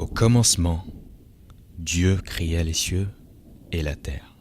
Au commencement, Dieu créa les cieux et la terre.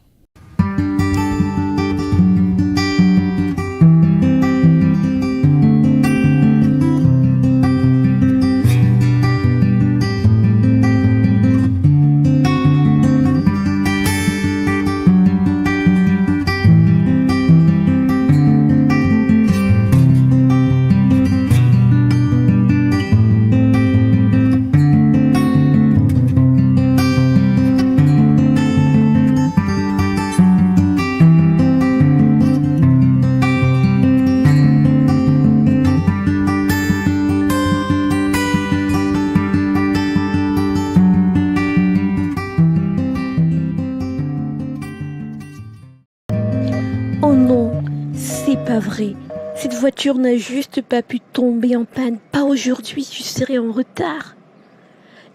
Oh non, c'est pas vrai. Cette voiture n'a juste pas pu tomber en panne. Pas aujourd'hui, je serai en retard.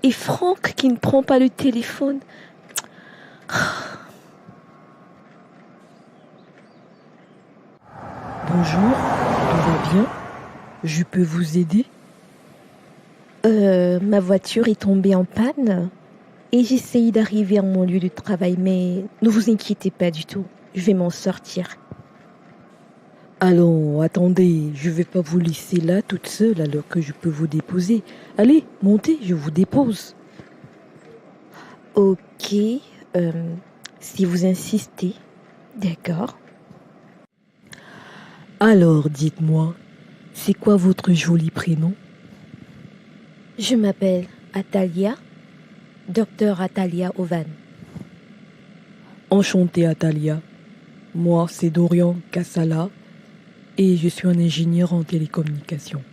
Et Franck qui ne prend pas le téléphone. Bonjour, tout va bien? Je peux vous aider? Ma voiture est tombée en panne et j'essaye d'arriver à mon lieu de travail, mais ne vous inquiétez pas du tout, je vais m'en sortir. Allons, attendez, je vais pas vous laisser là toute seule alors que je peux vous déposer. Allez, montez, je vous dépose. Ok, si vous insistez, d'accord. Alors, dites-moi, c'est quoi votre joli prénom? Je m'appelle Atalia, docteur Atalia Ovan. Enchantée, Atalia. Moi, c'est Dorian Kassala et je suis un ingénieur en télécommunication.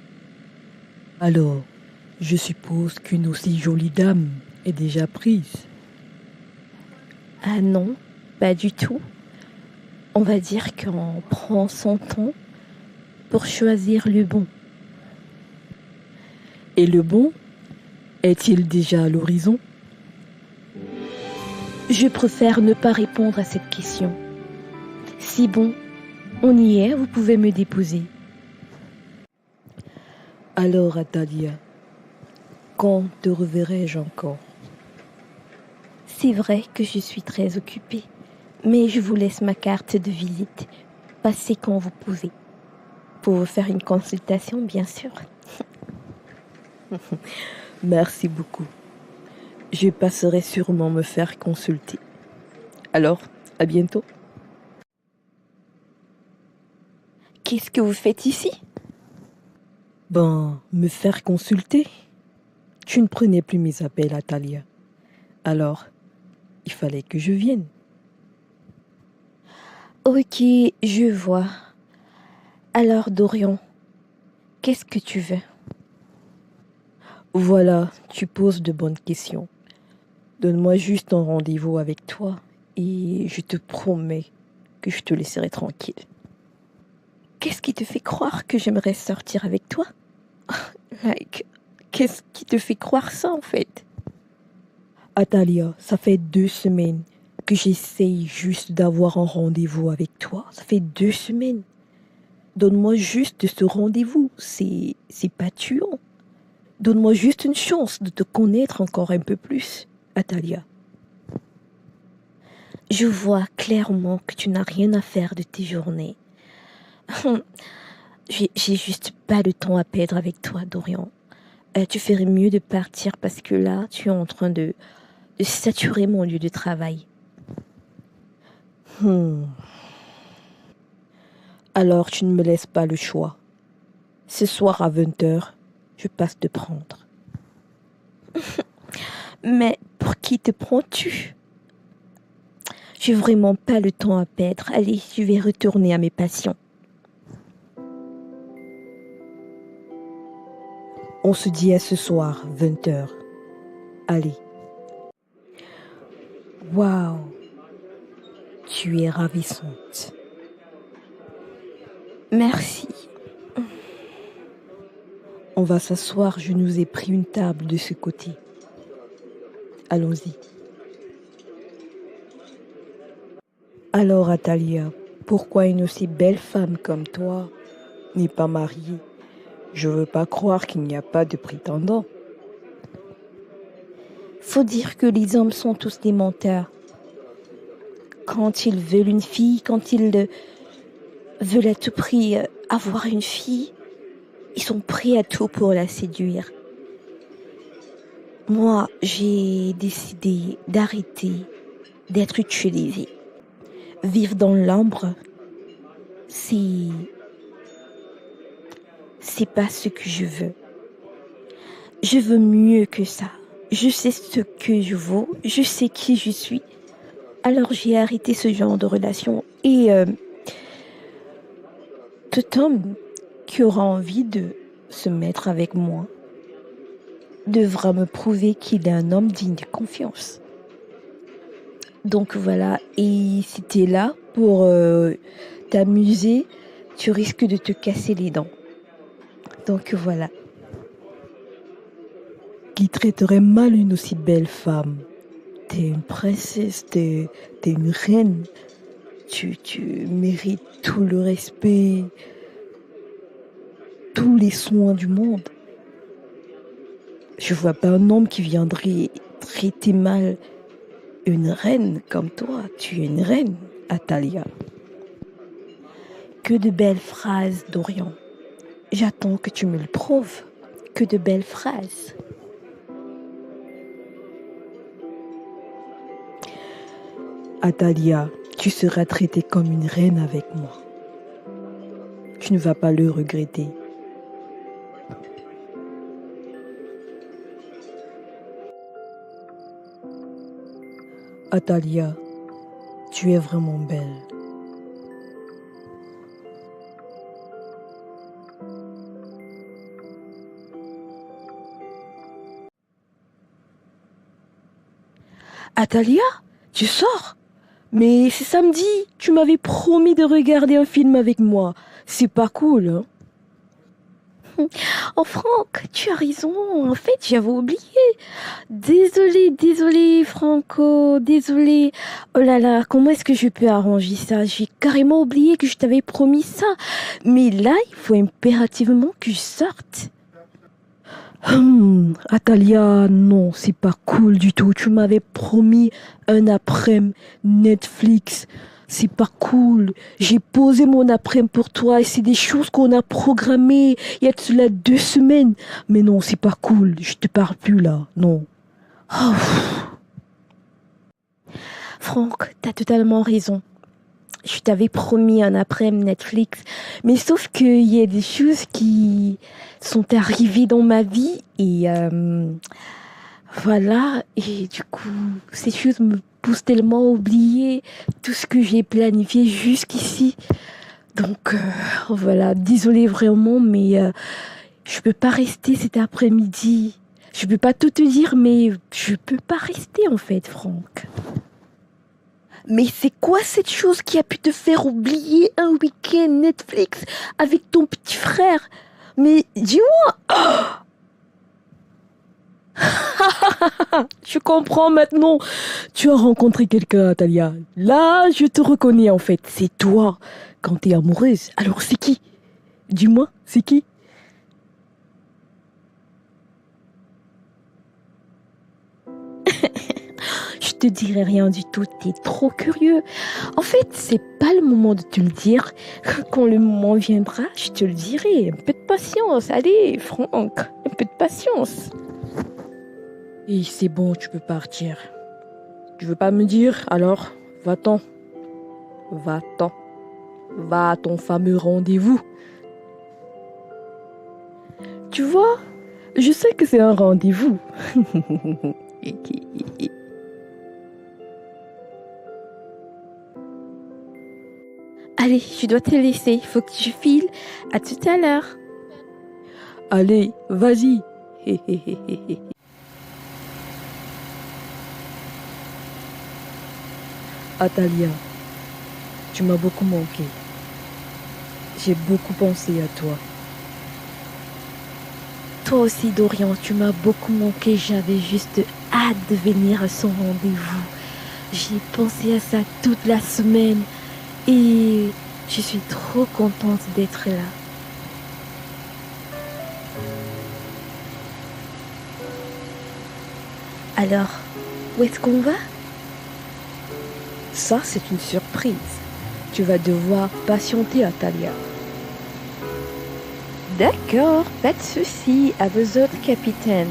Alors, je suppose qu'une aussi jolie dame est déjà prise. Ah non, pas du tout. On va dire qu'on prend son temps pour choisir le bon. Et le bon est-il déjà à l'horizon? Je préfère ne pas répondre à cette question. Si bon, on y est, vous pouvez me déposer. Alors, Atalia, quand te reverrai-je encore? C'est vrai que je suis très occupée, mais je vous laisse ma carte de visite. Passez quand vous pouvez. Pour vous faire une consultation, bien sûr. Merci beaucoup. Je passerai sûrement me faire consulter. Alors, à bientôt. Qu'est-ce que vous faites ici? Ben, me faire consulter? Tu ne prenais plus mes appels, Atalia. Alors, il fallait que je vienne. Ok, je vois. Alors, Dorian, qu'est-ce que tu veux? Voilà, tu poses de bonnes questions. Donne-moi juste un rendez-vous avec toi et je te promets que je te laisserai tranquille. Qu'est-ce qui te fait croire que j'aimerais sortir avec toi? Qu'est-ce qui te fait croire ça en fait? Atalia, ça fait 2 semaines que j'essaye juste d'avoir un rendez-vous avec toi. Ça fait 2 semaines. Donne-moi juste ce rendez-vous. C'est pas tuant. Donne-moi juste une chance de te connaître encore un peu plus, Atalia. Je vois clairement que tu n'as rien à faire de tes journées. J'ai juste pas le temps à perdre avec toi, Dorian. Tu ferais mieux de partir parce que là, tu es en train de saturer mon lieu de travail. Alors tu ne me laisses pas le choix. Ce soir à 20h, je passe te prendre. Mais pour qui te prends-tu? J'ai vraiment pas le temps à perdre. Allez, je vais retourner à mes passions. On se dit à ce soir, 20h. Allez. Waouh, tu es ravissante. Merci. On va s'asseoir, je nous ai pris une table de ce côté. Allons-y. Alors, Atalia, pourquoi une aussi belle femme comme toi n'est pas mariée? Je veux pas croire qu'il n'y a pas de prétendant. faut dire que les hommes sont tous des menteurs. Quand ils veulent une fille, quand ils veulent à tout prix avoir une fille, ils sont prêts à tout pour la séduire. Moi, j'ai décidé d'arrêter d'être utilisée. Vivre dans l'ombre, c'est pas ce que je veux. Je veux mieux que ça. Je sais ce que je vaux, je sais qui je suis. Alors j'ai arrêté ce genre de relation et tout homme qui aura envie de se mettre avec moi devra me prouver qu'il est un homme digne de confiance. Donc voilà, et si tu es là pour t'amuser, tu risques de te casser les dents. Donc voilà. Qui traiterait mal une aussi belle femme? T'es une princesse, t'es une reine. Tu mérites tout le respect, tous les soins du monde. Je vois pas un homme qui viendrait traiter mal une reine comme toi. Tu es une reine, Atalia. Que de belles phrases, Dorian. J'attends que tu me le prouves. Que de belles phrases. Atalia, tu seras traitée comme une reine avec moi. Tu ne vas pas le regretter. Atalia, tu es vraiment belle. Atalia, tu sors? Mais c'est samedi, tu m'avais promis de regarder un film avec moi. C'est pas cool, hein? Oh Franck, tu as raison, en fait j'avais oublié. Désolée Franco, désolée. Oh là là, comment est-ce que je peux arranger ça? J'ai carrément oublié que je t'avais promis ça. Mais là, il faut impérativement que je sorte. Atalia, non, c'est pas cool du tout. Tu m'avais promis un après-midi Netflix. C'est pas cool. J'ai posé mon après-midi pour toi et c'est des choses qu'on a programmées il y a de cela 2 semaines. Mais non, c'est pas cool. Je te parle plus là, non. Oh. Franck, t'as totalement raison. Je t'avais promis un après-midi Netflix, mais sauf qu'il y a des choses qui sont arrivées dans ma vie et voilà, et du coup, ces choses me poussent tellement à oublier tout ce que j'ai planifié jusqu'ici. Donc voilà, désolée vraiment, mais je peux pas rester cet après-midi. Je peux pas tout te dire, mais je peux pas rester en fait, Franck. Mais c'est quoi cette chose qui a pu te faire oublier un week-end Netflix avec ton petit frère? Mais dis-moi. Je comprends maintenant. Tu as rencontré quelqu'un, Atalia. Là, je te reconnais en fait. C'est toi. Quand t'es amoureuse, alors c'est qui? Dis-moi, c'est qui? Je te dirai rien du tout, t'es trop curieux. En fait, c'est pas le moment de te le dire. Quand le moment viendra, je te le dirai. Un peu de patience, allez, Franck, un peu de patience. Et c'est bon, tu peux partir. Tu veux pas me dire? Alors, va-t'en. Va-t'en. Va à ton fameux rendez-vous. Tu vois, je sais que c'est un rendez-vous. Allez, je dois te laisser. Il faut que tu files. À tout à l'heure. Allez, vas-y. Atalia, tu m'as beaucoup manqué. J'ai beaucoup pensé à toi. Toi aussi, Dorian, tu m'as beaucoup manqué. J'avais juste hâte de venir à son rendez-vous. J'ai pensé à ça toute la semaine et je suis trop contente d'être là. Alors, où est-ce qu'on va? Ça, c'est une surprise. Tu vas devoir patienter, Atalia. D'accord, pas de souci. À vos autres, capitaine.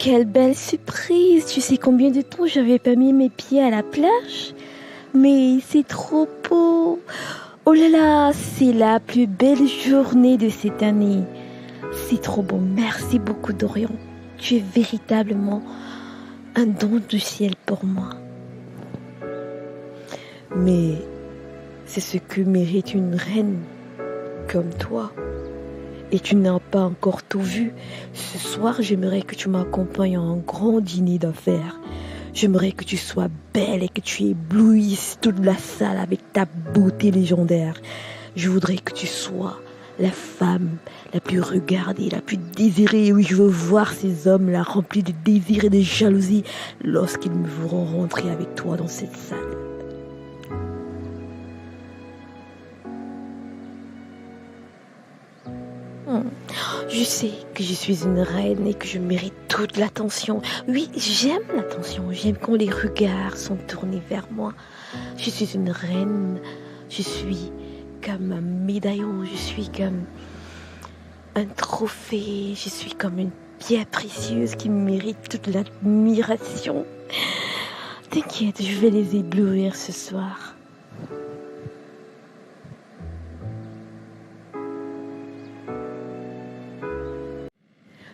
Quelle belle surprise! Tu sais combien de temps j'avais pas mis mes pieds à la plage? Mais c'est trop beau! Oh là là, c'est la plus belle journée de cette année. C'est trop beau. Merci beaucoup, Dorian. Tu es véritablement un don du ciel pour moi. Mais c'est ce que mérite une reine comme toi. Et tu n'as pas encore tout vu. Ce soir, j'aimerais que tu m'accompagnes à un grand dîner d'affaires. J'aimerais que tu sois belle et que tu éblouisses toute la salle avec ta beauté légendaire. Je voudrais que tu sois la femme la plus regardée, la plus désirée. Oui, je veux voir ces hommes-là remplis de désir et de jalousie lorsqu'ils me verront rentrer avec toi dans cette salle. Je sais que je suis une reine et que je mérite toute l'attention. Oui, j'aime l'attention. J'aime quand les regards sont tournés vers moi. Je suis une reine. Je suis comme un médaillon. Je suis comme un trophée. Je suis comme une pierre précieuse qui mérite toute l'admiration. T'inquiète, je vais les éblouir ce soir.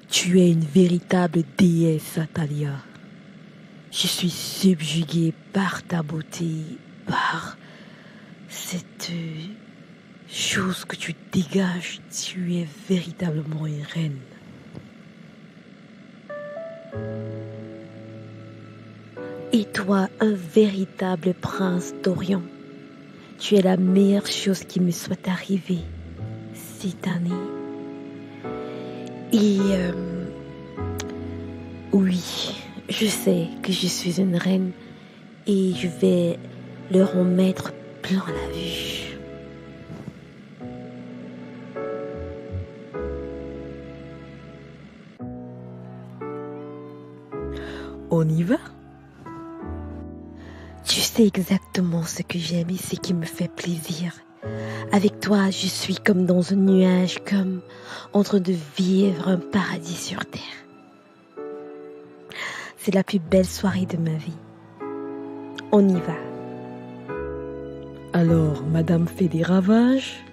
Tu es une véritable déesse, Atalia. Je suis subjuguée par ta beauté, par cette chose que tu dégages. Tu es véritablement une reine. Et toi, un véritable prince d'Orient. Tu es la meilleure chose qui me soit arrivée cette année. Et oui, je sais que je suis une reine et je vais leur en mettre plein la vue. On y va? Tu sais exactement ce que j'aime et ce qui me fait plaisir. Avec toi, je suis comme dans un nuage, comme en train de vivre un paradis sur terre. C'est la plus belle soirée de ma vie. On y va. Alors, Madame fait des ravages?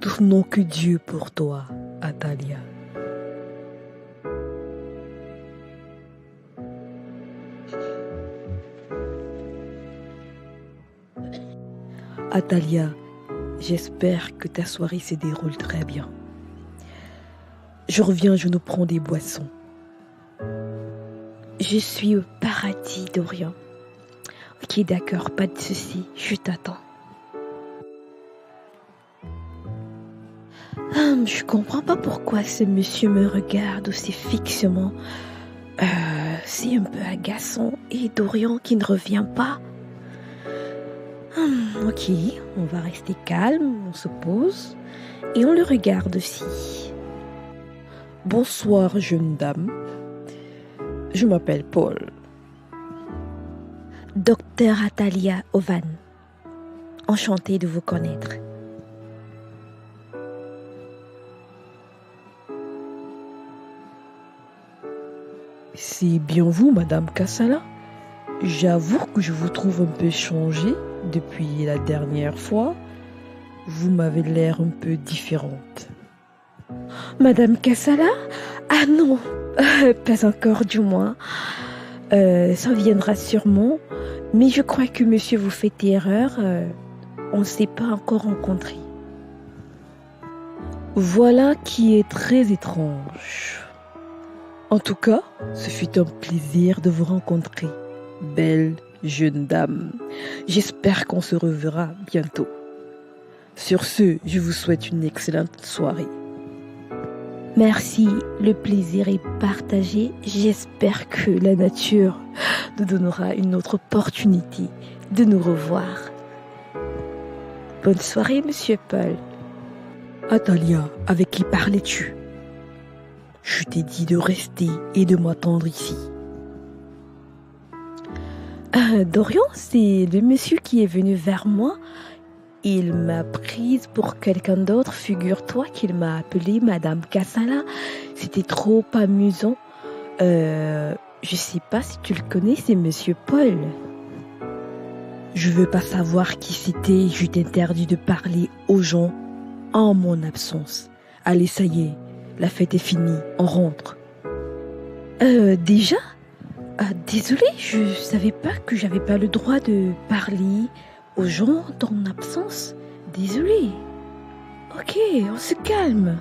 Tout nom que Dieu pour toi, Atalia. Atalia, j'espère que ta soirée se déroule très bien. Je reviens, je nous prends des boissons. Je suis au paradis d'Orient. Ok, d'accord, pas de souci, je t'attends. Je comprends pas pourquoi ce monsieur me regarde aussi fixement. C'est un peu agaçant. Et Dorian qui ne revient pas. Ok, on va rester calme, on se pose et on le regarde aussi. Bonsoir, jeune dame. Je m'appelle Paul. Docteur Atalia Ovan. Enchantée de vous connaître. C'est bien vous, Madame Kassala? J'avoue que je vous trouve un peu changée depuis la dernière fois. Vous m'avez l'air un peu différente. Madame Kassala? Ah non, pas encore du moins. Ça viendra sûrement. Mais je crois que monsieur vous fait erreur. On ne s'est pas encore rencontrés. Voilà qui est très étrange. En tout cas, ce fut un plaisir de vous rencontrer, belle jeune dame. J'espère qu'on se reverra bientôt. Sur ce, je vous souhaite une excellente soirée. Merci, le plaisir est partagé. J'espère que la nature nous donnera une autre opportunité de nous revoir. Bonne soirée, monsieur Paul. Atalia, avec qui parlais-tu? Je t'ai dit de rester et de m'attendre ici. Dorian, c'est le monsieur qui est venu vers moi. Il m'a prise pour quelqu'un d'autre. Figure-toi qu'il m'a appelée Madame Kassala. C'était trop amusant. Je sais pas si tu le connais, c'est Monsieur Paul. Je veux pas savoir qui c'était. Je t'interdis de parler aux gens en mon absence. Allez, ça y est, la fête est finie. On rentre. Déjà? Désolée, je savais pas que j'avais pas le droit de parler aux gens en ton absence. Désolée. Ok, on se calme.